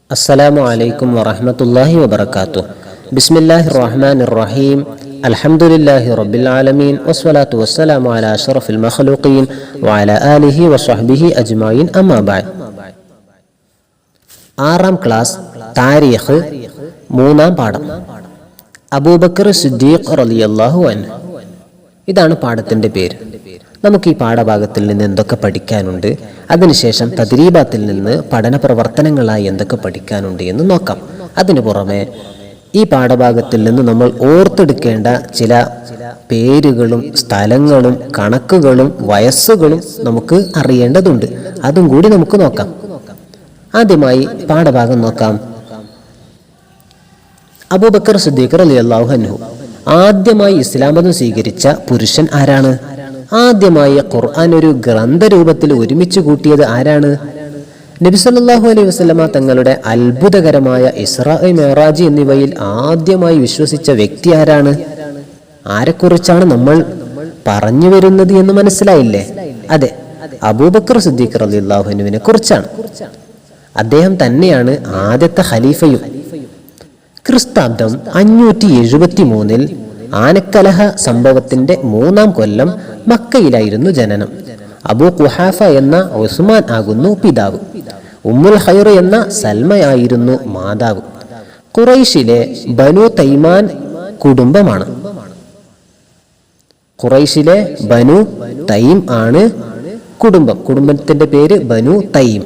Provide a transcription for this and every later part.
السلام عليكم ورحمة الله وبركاته. بسم الله الرحمن الرحيم. الحمد لله رب العالمين والصلاة والسلام على أشرف المخلوقين وعلى آله وصحبه أجمعين أما بعد. ആറാം ക്ലാസ് താരീഖ് മൂന്നാം പാഠം അബൂബക്കർ സിദ്ദീഖ് റളിയല്ലാഹു അൻഹു. ഇതാണ് പാഠത്തിന്റെ പേര്. നമുക്ക് ഈ പാഠഭാഗത്തിൽ നിന്ന് എന്തൊക്കെ പഠിക്കാനുണ്ട്, അതിനുശേഷം തദ്രീബാത്തിൽ നിന്ന് പഠന പ്രവർത്തനങ്ങളായി എന്തൊക്കെ പഠിക്കാനുണ്ട് എന്ന് നോക്കാം. അതിനു പുറമെ ഈ പാഠഭാഗത്തിൽ നിന്ന് നമ്മൾ ഓർത്തെടുക്കേണ്ട ചില പേരുകളും സ്ഥലങ്ങളും കണക്കുകളും വയസ്സുകളും നമുക്ക് അറിയേണ്ടതുണ്ട്. അതും കൂടി നമുക്ക് നോക്കാം. ആദ്യമായി പാഠഭാഗം നോക്കാം. അബൂബക്കർ സിദ്ദീഖ് റളിയല്ലാഹു അൻഹു ആദ്യമായി ഇസ്ലാം മതം സ്വീകരിച്ച പുരുഷൻ ആരാണ്? ആദ്യമായി ഖുർആൻ ഒരു ഗ്രന്ഥരൂപത്തിൽ ഒരുമിച്ച് കൂട്ടിയത് ആരാണ്? നബി സല്ലല്ലാഹു അലൈഹി വസല്ലമ തങ്ങളുടെ അത്ഭുതകരമായ ഇസ്രാ മിഅ്റാജ് എന്നിവയിൽ ആദ്യമായി വിശ്വസിച്ച വ്യക്തി ആരാണ്? ആരെക്കുറിച്ചാണ് നമ്മൾ പറഞ്ഞു വരുന്നത് എന്ന് മനസ്സിലായില്ലേ? അതെ, അബൂബക്കർ സിദ്ദീഖ് റളിയല്ലാഹു അൻഹുവിനെ കുറിച്ചാണ്. അദ്ദേഹം തന്നെയാണ് ആദ്യത്തെ ഖലീഫയും. ക്രിസ്താബ്ദം 573 ആനക്കലഹ സംഭവത്തിന്റെ 3-ാം കൊല്ലം മക്കയിലായിരുന്നു ജനനം. അബൂ ഖുഹാഫ എന്ന ഉസ്മാൻ ആകുന്നു പിതാവ്. ഉമ്മുൽ ഖൈർ എന്ന സൽമയായിരുന്നു മാതാവ്. ഖുറൈശിലെ ബനു തൈമാൻ കുടുംബമാണ്. ഖുറൈശിലെ ബനു തൈം ആണ് കുടുംബത്തിന്റെ പേര് ബനു തൈം.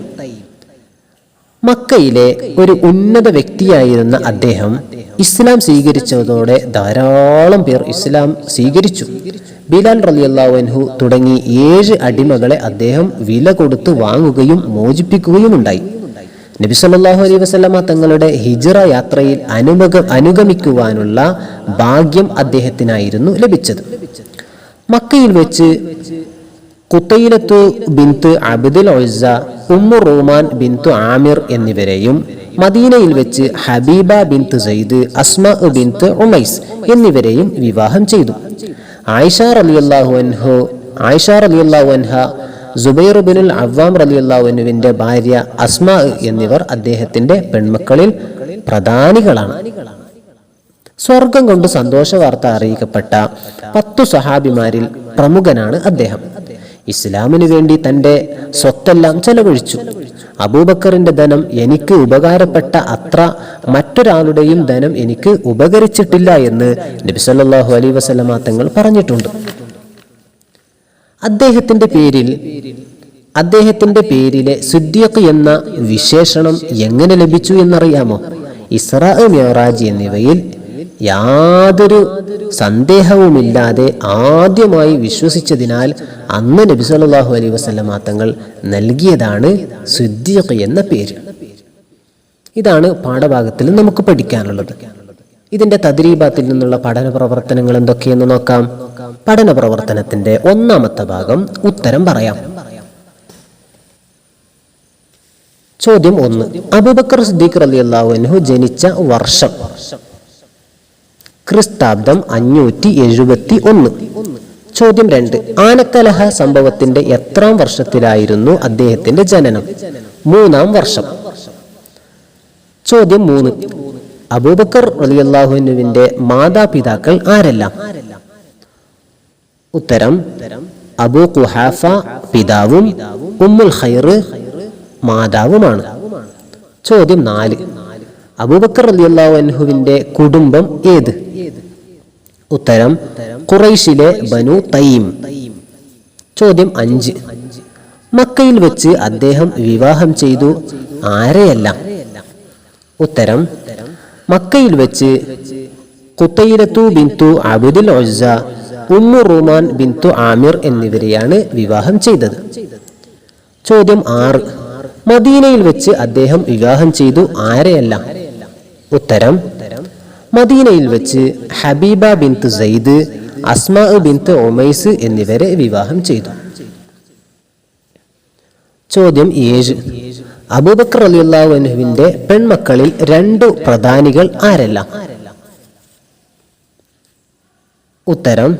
മക്കയിലെ ഒരു ഉന്നത വ്യക്തിയായിരുന്ന അദ്ദേഹം ഇസ്ലാം സ്വീകരിച്ചതോടെ ധാരാളം പേർ ഇസ്ലാം സ്വീകരിച്ചു. ബിലാൽ റളിയല്ലാഹു അൻഹു തുടങ്ങി 7 അടിമകളെ അദ്ദേഹം വില കൊടുത്ത് വാങ്ങുകയും മോചിപ്പിക്കുകയും ഉണ്ടായി. നബി സല്ലല്ലാഹു അലൈഹി വസല്ലമ തങ്ങളുടെ ഹിജ്റ യാത്രയിൽ അനുഗമിക്കുവാനുള്ള ഭാഗ്യം അദ്ദേഹത്തിനായിരുന്നു ലഭിച്ചത്. മക്കയിൽ വെച്ച് ഖുതൈലത്തു ബിൻത്ത് അബ്ദുൽ ഉസ്സ, ഉമ്മു റൂമാൻ ബിൻത്ത് ആമിർ എന്നിവരെയും മദീനയിൽ വെച്ച് ഹബീബ ബിൻത്ത് സയ്യിദ്, അസ്മാ ബിൻത്ത് ഉമൈസ് എന്നിവരെയും വിവാഹം ചെയ്തു. ആയിഷ റളിയല്ലാഹു അൻഹ, സുബൈർ ബിനുൽ അവ്വാം റളിയല്ലാഹു അൻഹുവിന്റെ ഭാര്യ അസ്മാ എന്നിവർ അദ്ദേഹത്തിന്റെ പെൺമക്കളിൽ പ്രധാനികളാണ്. സ്വർഗം കൊണ്ട് സന്തോഷ വാർത്ത അറിയിക്കപ്പെട്ട 10 സഹാബിമാരിൽ പ്രമുഖനാണ് അദ്ദേഹം. ഇസ്ലാമിനു വേണ്ടി തന്റെ സ്വത്തെല്ലാം ചെലവഴിച്ചു. അബൂബക്കറിന്റെ ധനം എനിക്ക് ഉപകാരപ്പെട്ട അത്ര മറ്റൊരാളുടെയും ധനം എനിക്ക് ഉപകരിച്ചിട്ടില്ല എന്ന് നബി സല്ലല്ലാഹു അലൈഹി വസല്ലമ തങ്ങൾ പറഞ്ഞിട്ടുണ്ട്. അദ്ദേഹത്തിന്റെ പേരിലെ സിദ്ദീഖ് എന്ന വിശേഷണം എങ്ങനെ ലഭിച്ചു എന്നറിയാമോ? ഇസ്രാ മിഅ്റാജ് എന്നിവയിൽ യാതൊരു സന്ദേഹവുമില്ലാതെ ആദ്യമായി വിശ്വസിച്ചതിനാൽ അന്ന് നബി സല്ലല്ലാഹു അലൈഹി വസല്ലമ തങ്ങൾ നൽകിയതാണ് സിദ്ദീഖ് എന്ന പേര്. ഇതാണ് പാഠഭാഗത്തിൽ നമുക്ക് പഠിക്കാനുള്ളത്. ഇതിന്റെ തദ്രീബാത്തിൽ നിന്നുള്ള പഠന പ്രവർത്തനങ്ങൾ എന്തൊക്കെയെന്ന് നോക്കാം. പഠന പ്രവർത്തനത്തിന്റെ 1-ാമത്തെ ഭാഗം ഉത്തരം പറയാം. ചോദ്യം 1. അബൂബക്കർ സിദ്ദീഖ് റളിയല്ലാഹു അൻഹു ജനിച്ച വർഷം? ക്രിസ്താബ്ദം 571. ചോദ്യം 2. ആനക്കലഹ സംഭവത്തിന്റെ എത്രാം വർഷത്തിലായിരുന്നു അദ്ദേഹത്തിന്റെ ജനനം? 3-ാം വർഷം. ചോദ്യം 3. അബൂബക്കർ റളിയല്ലാഹു അൻഹുവിന്റെ മാതാപിതാക്കൾ ആരെല്ലാം? ഉത്തരം: അബൂ ഖുഹാഫ പിതാവും ഉമ്മുൽ ഖൈർ മാതാവുമാണ്. ചോദ്യം 4. അബൂബക്കർ റളിയല്ലാഹു അൻഹുവിന്റെ കുടുംബം ഏത്? ഉത്തരം: ഖുറൈശിലെ ബനു തൈം. ചോദ്യം 5. മക്കയിൽ വെച്ച് അദ്ദേഹം വിവാഹം ചെയ്തു ആരെയെല്ലാം? ഉത്തരം: മക്കയിൽ വെച്ച് ഖുതൈലത്തു ബിൻതു അബ്ദുൽ ഉസ്സ, ഉമ്മു റൂമാൻ ബിൻതു ആമിർ എന്നിവരെയാണ് വിവാഹം ചെയ്തത്. ചോദ്യം 6. മദീനയിൽ വെച്ച് അദ്ദേഹം വിവാഹം ചെയ്തു ആരെയെല്ലാം? ഉത്തരം: മദീനയിൽ വെച്ച് ഹബീബ ബിൻത്ത് സയ്യിദ്, അസ്മാ ബിൻത്ത് ഉമൈസ് എന്നിവരെ വിവാഹം ചെയ്തു. ചോദ്യം 7. അബൂബക്കർ റളിയല്ലാഹു അൻഹുവിന്റെ പെൺമക്കളിൽ 2 പ്രധാനികൾ ആരെല്ലാം? ഉത്തരം: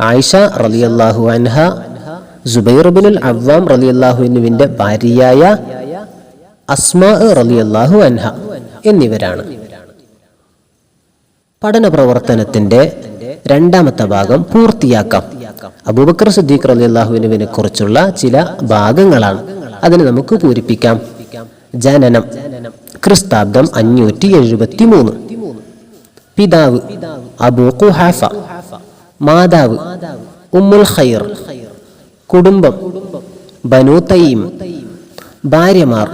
ആയിഷ റളിയല്ലാഹു അൻഹ, സുബൈർ ബിനുൽ അവ്വാം റളിയല്ലാഹു അൻഹുവിന്റെ ഭാര്യയായ അസ്മാ റളിയല്ലാഹു അൻഹ എന്നിവരാണ്. പഠന പ്രവർത്തനത്തിന്റെ രണ്ടാമത്തെ ഭാഗം പൂർത്തിയാക്കാം. അബൂബക്കർ സിദ്ദീഖ് റളിയല്ലാഹുവിനെ കുറിച്ചുള്ള ചില ഭാഗങ്ങളാണ്. അതിന് നമുക്ക് പൂരിപ്പിക്കാം. ജനനം ക്രിസ്താബ്ദം 573. പിതാവ് അബൂ ഖുഹാഫ. മാതാവ് ഉമ്മുൽ ഖൈർ. കുടുംബം ബനൂ തൈം. ഭാര്യമാർ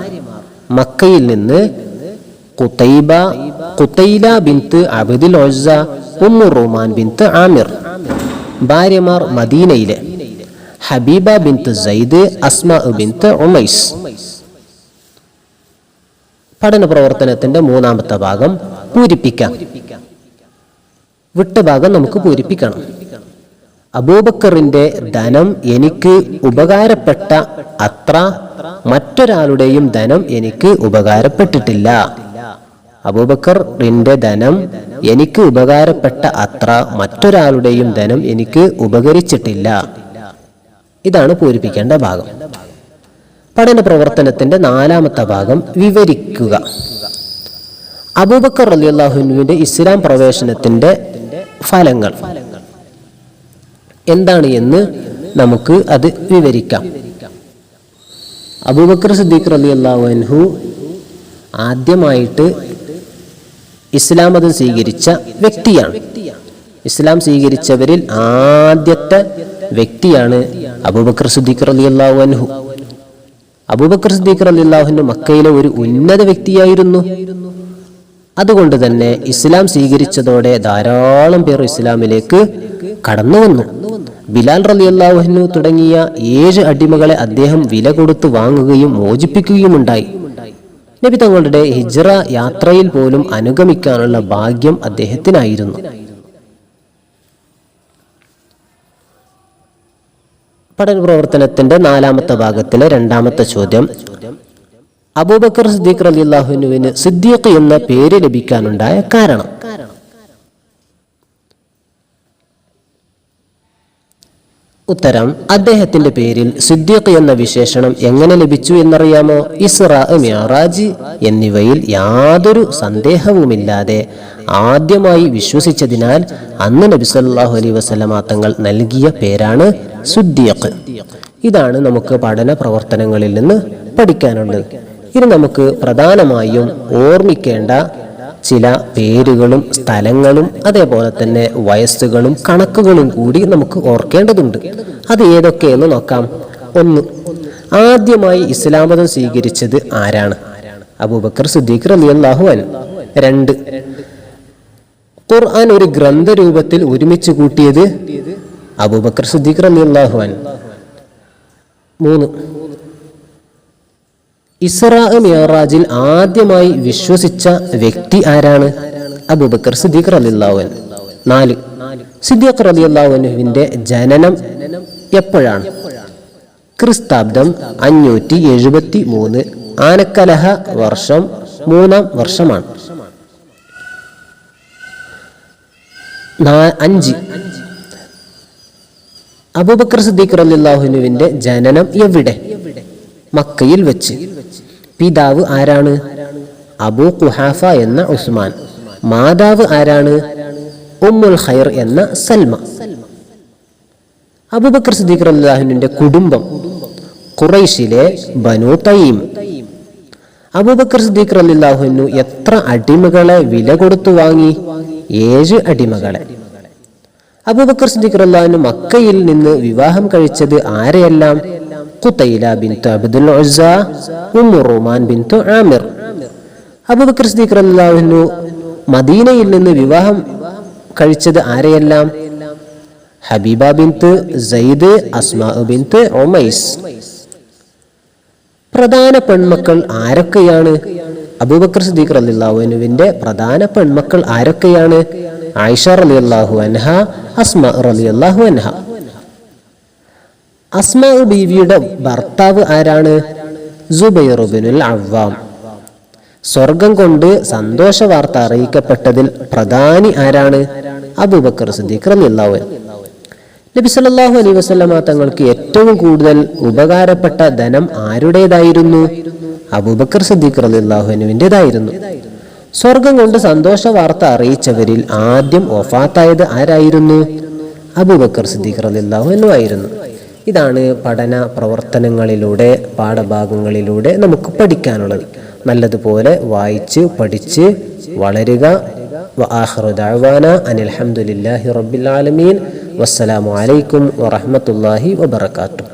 മക്കയിൽ നിന്ന് ഖുതൈല ബിൻത്ത് അബ്ദുൽ ഉസ്സ, ഉമ്മു റൂമാൻ ബിൻത്ത് ആമിർ. ഭാര്യമാർ മദീനയിലെ ഹബീബ ബിൻത്ത് സൈദ്, അസ്മാ ബിൻത്ത് ഉമൈസ്. പഠന പ്രവർത്തനത്തിന്റെ മൂന്നാമത്തെ ഭാഗം പൂരിപ്പിക്കാം. വിട്ട ഭാഗം നമുക്ക് പൂരിപ്പിക്കണം. അബൂബക്കറിന്റെ ധനം എനിക്ക് ഉപകാരപ്പെട്ട അത്ര മറ്റൊരാളുടെയും ധനം എനിക്ക് ഉപകാരപ്പെട്ടിട്ടില്ല. അബൂബക്കറിന്റെ ധനം എനിക്ക് ഉപകാരപ്പെട്ട അത്ര മറ്റൊരാളുടെയും ധനം എനിക്ക് ഉപകരിച്ചിട്ടില്ല. ഇതാണ് പൂരിപ്പിക്കേണ്ട ഭാഗം. പഠന പ്രവർത്തനത്തിന്റെ നാലാമത്തെ ഭാഗം വിവരിക്കുക. അബൂബക്കർ റളിയല്ലാഹുവിന്റെ ഇസ്ലാം പ്രവേശനത്തിന്റെ ഫലങ്ങൾ എന്താണ് എന്ന് നമുക്ക് അത് വിവരിക്കാം. അബൂബക്കർ സിദ്ദീഖ് റളിയല്ലാഹു അൻഹു ആദ്യമായിട്ട് ഇസ്ലാം മതം സ്വീകരിച്ച വ്യക്തിയാണ്. ഇസ്ലാം സ്വീകരിച്ചവരിൽ ആദ്യത്തെ വ്യക്തിയാണ് അബൂബക്കർ സിദ്ദീഖ് റളിയല്ലാഹു അൻഹു. അബൂബക്കർ സിദ്ദീഖ് റളിയല്ലാഹു അൻഹു മക്കയിലെ ഒരു ഉന്നത വ്യക്തിയായിരുന്നു. അതുകൊണ്ട് തന്നെ ഇസ്ലാം സ്വീകരിച്ചതോടെ ധാരാളം പേർ ഇസ്ലാമിലേക്ക് കടന്നു വന്നു. ബിലാൽ റളിയല്ലാഹു അൻഹു തുടങ്ങിയ 7 അടിമകളെ അദ്ദേഹം വില കൊടുത്ത് വാങ്ങുകയും മോചിപ്പിക്കുകയുമുണ്ടായി. നബി തങ്ങളുടെ ഹിജ്റ യാത്രയിൽ പോലും അനുഗമിക്കാനുള്ള ഭാഗ്യം അദ്ദേഹത്തിനായിരുന്നു. പഠന പ്രവർത്തനത്തിന്റെ നാലാമത്തെ ഭാഗത്തിലെ രണ്ടാമത്തെ ചോദ്യം, അബൂബക്കർ സിദ്ദീഖ് റളിയല്ലാഹു അൻഹുവിന് സിദ്ദീഖ് എന്ന പേര് ലഭിക്കാനുണ്ടായ കാരണം. ഉത്തരം, അദ്ദേഹത്തിന്റെ പേരിൽ സിദ്ദീഖ് എന്ന വിശേഷണം എങ്ങനെ ലഭിച്ചു എന്നറിയാമോ? ഇസ്റാ, മിഅ്റാജ് എന്നിവയിൽ യാതൊരു സന്ദേഹവുമില്ലാതെ ആദ്യമായി വിശ്വസിച്ചതിനാൽ അന്ന് നബി സല്ലല്ലാഹു അലൈഹി വസല്ലമ തങ്ങൾ നൽകിയ പേരാണ് സിദ്ദീഖ്. ഇതാണ് നമുക്ക് പഠന പ്രവർത്തനങ്ങളിൽ നിന്ന് പഠിക്കാനുള്ളത്. ഇനി നമുക്ക് പ്രധാനമായും ഓർമ്മിക്കേണ്ട ചില പേരുകളും സ്ഥലങ്ങളും അതേപോലെ തന്നെ വയസ്സുകളും കണക്കുകളും കൂടി നമുക്ക് ഓർക്കേണ്ടതുണ്ട്. അത് ഏതൊക്കെയെന്ന് നോക്കാം. 1. ആദ്യമായി ഇസ്ലാം മതം സ്വീകരിച്ചത് ആരാണ്? അബൂബക്കർ സിദ്ദീഖ് റളിയല്ലാഹു അൻഹു. 2. ഖുർആൻ ഒരു ഗ്രന്ഥരൂപത്തിൽ ഒരുമിച്ച് കൂട്ടിയത് അബൂബക്കർ സിദ്ദീഖ് റളിയല്ലാഹു അൻഹു. 3. ഇസ്റാ മിഅ്റാജിൽ ആദ്യമായി വിശ്വസിച്ച വ്യക്തി ആരാണ്? അബൂബക്കർ സിദ്ദീഖ് റളിയല്ലാഹു അൻഹു. 4. സിദ്ദീഖ് റളിയല്ലാഹു അൻഹുവിന്റെ ജനനം എപ്പോഴാണ്? ക്രിസ്താബ്ദം 573. ആനക്കലഹ വർഷം 3-ാം വർഷമാണ്. 5. അബൂബക്കർ സിദ്ദീഖ് റളിയല്ലാഹു അൻഹുവിന്റെ ജനനം എവിടെ? മക്കയിൽ വെച്ച്. പിതാവ് ആരാണ്? അബൂ ഖുഹാഫ എന്ന ഉസ്മാൻ. മാതാവ് ആരാണ്? ഉമ്മുൽ ഖൈർ എന്ന സൽമ. അബൂബക്കർ സിദ്ദീഖ് റളിയല്ലാഹു അൻഹുവിന്റെ കുടുംബം ഖുറൈശിലെ ബനൂ തൈം. അബൂബക്കർ സിദ്ദീഖ് റളിയല്ലാഹു അൻഹു എത്ര അടിമകളെ വില കൊടുത്തു വാങ്ങി? 7 അടിമകളെ. അബൂബക്കർ സിദ്ദീഖ് റളിയല്ലാഹു അൻഹു മക്കയിൽ നിന്ന് വിവാഹം കഴിച്ചത് ആരെയെല്ലാം? ഖുതൈല ബിൻത്ത് അബ്ദുൽ ഉസ്സ, ഉമ്മു റൂമാൻ ബിൻത്ത് ആമിർ. അബൂബക്കർ സിദ്ദീഖ് റളിയല്ലാഹു അൻഹു മദീനയിൽ നിന്ന് വിവാഹം കഴിച്ചത് ആരെയെല്ലാം? ഹബീബ ബിൻത്ത് സൈദ്, അസ്മാ ബിൻത്ത് ഉമൈസ്. പ്രധാന പെൺമക്കൾ ആരൊക്കെയാണ്? അബൂബക്കർ സിദ്ദീഖ് റളിയല്ലാഹു അൻഹുവിന്റെ പ്രധാന പെൺമക്കൾ ആരൊക്കെയാണ്? ആയിഷ റളിയല്ലാഹു അൻഹ, അസ്മാ റളിയല്ലാഹു അൻഹ. അസ്മാ ബീവിയുടെ ഭർത്താവ് ആരാണ്? സുബൈർ ഇബ്നുൽ അവ്വാം. സ്വർഗം കൊണ്ട് സന്തോഷ വാർത്ത അറിയിക്കപ്പെട്ടതിൽ പ്രധാനി ആരാണ്? അബൂബക്കർ സിദ്ദീഖ് റളിയല്ലാഹു അൻഹു. നബി സല്ലല്ലാഹു അലൈഹി വസല്ലമ തങ്ങൾക്ക് ഏറ്റവും കൂടുതൽ ഉപകാരപ്പെട്ട ധനം ആരുടേതായിരുന്നു? അബൂബക്കർ സിദ്ദീഖ് റളിയല്ലാഹു അൻഹുവിൻ്റെതായിരുന്നു. സ്വർഗം കൊണ്ട് സന്തോഷ വാർത്ത അറിയിച്ചവരിൽ ആദ്യം വഫാത്തായത് ആരായിരുന്നു? അബൂബക്കർ സിദ്ദീഖ് റളിയല്ലാഹു അൻഹു ആയിരുന്നു. ഇതാണ് പഠന പ്രവർത്തനങ്ങളിലൂടെ പാഠഭാഗങ്ങളിലൂടെ നമുക്ക് പഠിക്കാനുള്ളത്. നല്ലതുപോലെ വായിച്ച് പഠിച്ച് വളരുക. വആഖിറു ദഅവാന അനിൽ ഹംദുലില്ലാഹി റബ്ബിൽ ആലമീൻ. വസ്സലാമു അലൈക്കും വറഹ്മത്തുള്ളാഹി വബറകാതുഹു.